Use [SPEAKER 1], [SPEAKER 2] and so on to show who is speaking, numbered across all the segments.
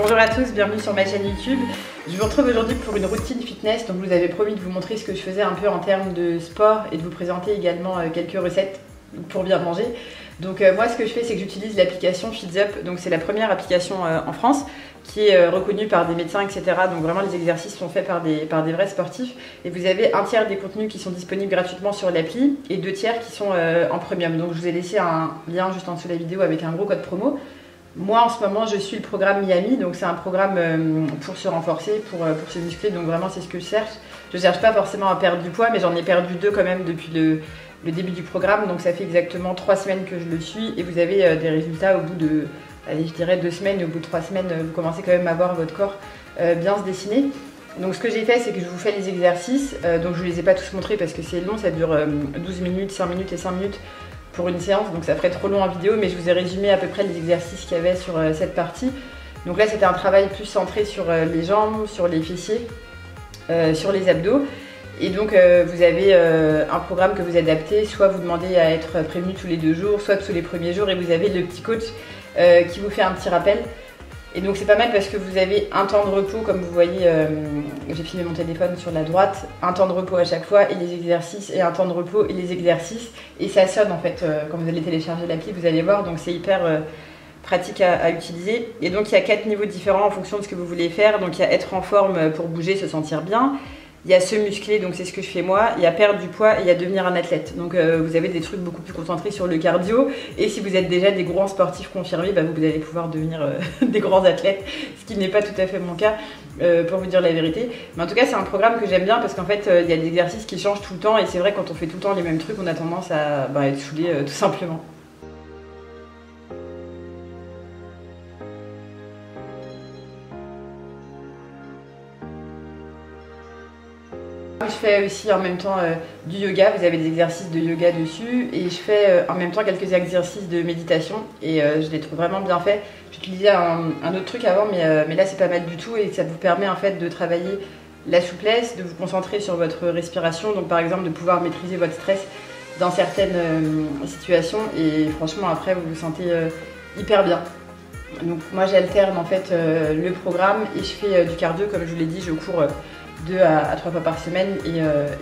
[SPEAKER 1] Bonjour à tous, bienvenue sur ma chaîne YouTube. Je vous retrouve aujourd'hui pour une routine fitness. Donc je vous avais promis de vous montrer ce que je faisais un peu en termes de sport et de vous présenter également quelques recettes pour bien manger. Donc moi ce que je fais, c'est que j'utilise l'application FitsUp. Donc c'est la première application en France qui est reconnue par des médecins, etc. Donc vraiment les exercices sont faits par des vrais sportifs. Et vous avez un tiers des contenus qui sont disponibles gratuitement sur l'appli et 2 tiers qui sont en premium. Donc je vous ai laissé un lien juste en dessous de la vidéo avec un gros code promo. Moi en ce moment je suis le programme Miami, donc c'est un programme pour se renforcer, pour se muscler, donc vraiment c'est ce que je cherche. Je cherche pas forcément à perdre du poids, mais j'en ai perdu 2 quand même depuis le début du programme, donc ça fait exactement 3 semaines que je le suis et vous avez des résultats au bout de, allez, je dirais 2 semaines, et au bout de 3 semaines vous commencez quand même à voir votre corps bien se dessiner. Donc ce que j'ai fait, c'est que je vous fais les exercices, donc je vous les ai pas tous montrés parce que c'est long, ça dure 12 minutes, 5 minutes et 5 minutes pour une séance, donc ça ferait trop long en vidéo, mais je vous ai résumé à peu près les exercices qu'il y avait sur cette partie. Donc là c'était un travail plus centré sur les jambes, sur les fessiers, sur les abdos. Et donc vous avez un programme que vous adaptez, soit vous demandez à être prévenu tous les 2 jours, soit tous les premiers jours, et vous avez le petit coach qui vous fait un petit rappel. Et donc c'est pas mal parce que vous avez un temps de repos, comme vous voyez, j'ai filmé mon téléphone sur la droite, un temps de repos à chaque fois et les exercices, et un temps de repos et les exercices, et ça sonne en fait quand vous allez télécharger l'appli, vous allez voir, donc c'est hyper pratique à utiliser. Et donc il y a 4 niveaux différents en fonction de ce que vous voulez faire. Donc il y a être en forme pour bouger, se sentir bien. Il y a se muscler, donc c'est ce que je fais moi. Il y a perdre du poids et il y a devenir un athlète. Donc vous avez des trucs beaucoup plus concentrés sur le cardio. Et si vous êtes déjà des grands sportifs confirmés, bah, vous allez pouvoir devenir des grands athlètes. Ce qui n'est pas tout à fait mon cas, pour vous dire la vérité. Mais en tout cas, c'est un programme que j'aime bien parce qu'en fait, il y a des exercices qui changent tout le temps. Et c'est vrai, quand on fait tout le temps les mêmes trucs, on a tendance à être saoulé tout simplement. Je fais aussi en même temps du yoga, vous avez des exercices de yoga dessus, et je fais en même temps quelques exercices de méditation, et je les trouve vraiment bien faits. J'utilisais un autre truc avant, mais là c'est pas mal du tout, et ça vous permet en fait de travailler la souplesse, de vous concentrer sur votre respiration, donc par exemple de pouvoir maîtriser votre stress dans certaines situations, et franchement après vous vous sentez hyper bien. Donc moi j'alterne en fait le programme, et je fais du cardio, comme je vous l'ai dit, je cours 2 à 3 fois par semaine, et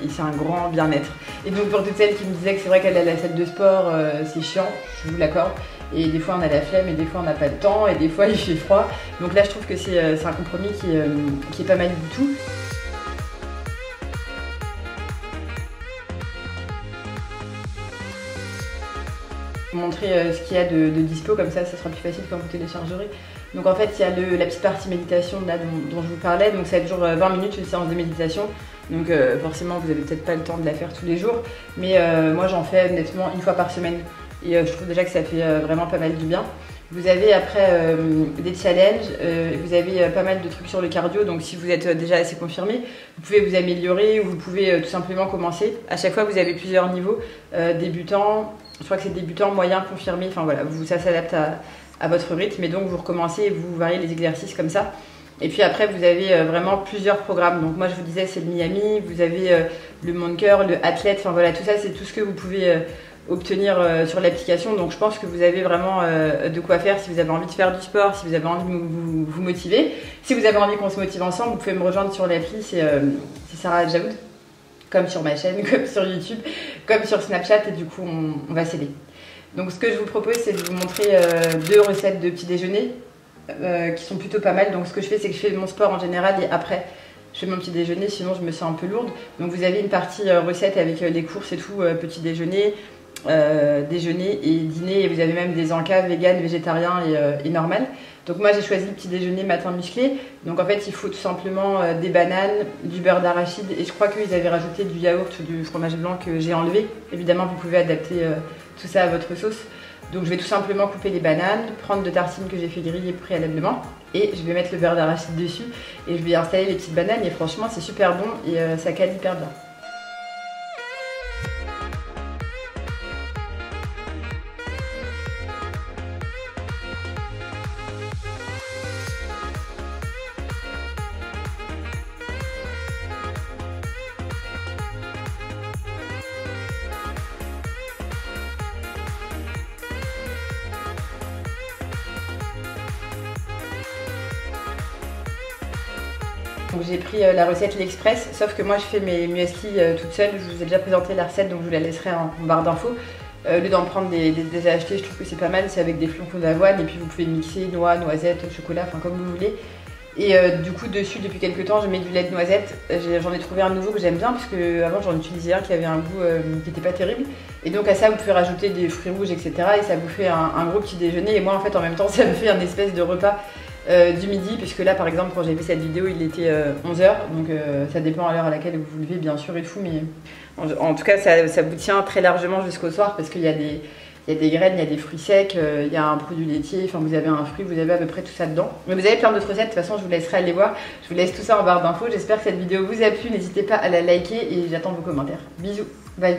[SPEAKER 1] c'est un grand bien-être. Et donc pour toutes celles qui me disaient que c'est vrai qu'aller à la salle de sport c'est chiant, je vous l'accorde. Et des fois on a la flemme, et des fois on n'a pas le temps, et des fois il fait froid. Donc là je trouve que c'est un compromis qui est pas mal du tout. Je vais vous montrer ce qu'il y a de dispo, comme ça sera plus facile quand vous téléchargerez. Donc en fait il y a la petite partie méditation là dont je vous parlais, donc ça dure 20 minutes une séance de méditation. Donc forcément vous n'avez peut-être pas le temps de la faire tous les jours, mais moi j'en fais honnêtement 1 fois par semaine, et je trouve déjà que ça fait vraiment pas mal du bien. Vous avez après des challenges, vous avez pas mal de trucs sur le cardio, donc si vous êtes déjà assez confirmé, vous pouvez vous améliorer, ou vous pouvez tout simplement commencer. À chaque fois vous avez plusieurs niveaux, débutant, je crois que c'est débutant, moyen, confirmé, enfin voilà, ça s'adapte à votre rythme, et donc vous recommencez et vous variez les exercices comme ça. Et puis après vous avez vraiment plusieurs programmes. Donc moi je vous disais c'est le Miami, vous avez le Monker, le Athlète, enfin voilà, tout ça c'est tout ce que vous pouvez obtenir sur l'application. Donc je pense que vous avez vraiment de quoi faire si vous avez envie de faire du sport, si vous avez envie de vous motiver. Si vous avez envie qu'on se motive ensemble, vous pouvez me rejoindre sur l'appli, c'est Sarah Adjaoud, comme sur ma chaîne, comme sur YouTube, comme sur Snapchat, et du coup on va s'aider. Donc ce que je vous propose, c'est de vous montrer 2 recettes de petit déjeuner qui sont plutôt pas mal. Donc ce que je fais, c'est que je fais mon sport en général, et après je fais mon petit déjeuner, sinon je me sens un peu lourde. Donc vous avez une partie recette avec les courses et tout, petit déjeuner, déjeuner et dîner, et vous avez même des encas vegan, végétarien et normal. Donc moi j'ai choisi le petit déjeuner matin musclé. Donc en fait il faut tout simplement des bananes, du beurre d'arachide, et je crois qu'ils avaient rajouté du yaourt, du fromage blanc que j'ai enlevé. Évidemment vous pouvez adapter tout ça à votre sauce. Donc je vais tout simplement couper les bananes, prendre 2 tartines que j'ai fait griller préalablement, et je vais mettre le beurre d'arachide dessus, et je vais installer les petites bananes, et franchement c'est super bon, et ça cale hyper bien. Donc j'ai pris la recette l'Express, sauf que moi je fais mes muesli toute seule. Je vous ai déjà présenté la recette, donc je vous la laisserai en barre d'infos. Au lieu d'en prendre des achetés, je trouve que c'est pas mal, c'est avec des flocons d'avoine et puis vous pouvez mixer noix, noisettes, chocolat, enfin comme vous voulez. Et du coup dessus depuis quelques temps je mets du lait de noisette. J'en ai trouvé un nouveau que j'aime bien parce que avant j'en utilisais un qui avait un goût qui était pas terrible. Et donc à ça vous pouvez rajouter des fruits rouges etc. Et ça vous fait un gros petit déjeuner. Et moi en fait en même temps ça me fait un espèce de repas du midi, puisque là par exemple quand j'ai fait cette vidéo il était 11 h, donc ça dépend à l'heure à laquelle vous vous levez bien sûr et tout, mais en tout cas ça vous tient très largement jusqu'au soir parce qu'il y a des graines, il y a des fruits secs, il y a un produit laitier, enfin vous avez un fruit, vous avez à peu près tout ça dedans. Mais vous avez plein d'autres recettes, de toute façon je vous laisserai aller voir, je vous laisse tout ça en barre d'infos. J'espère que cette vidéo vous a plu, n'hésitez pas à la liker et j'attends vos commentaires. Bisous, bye.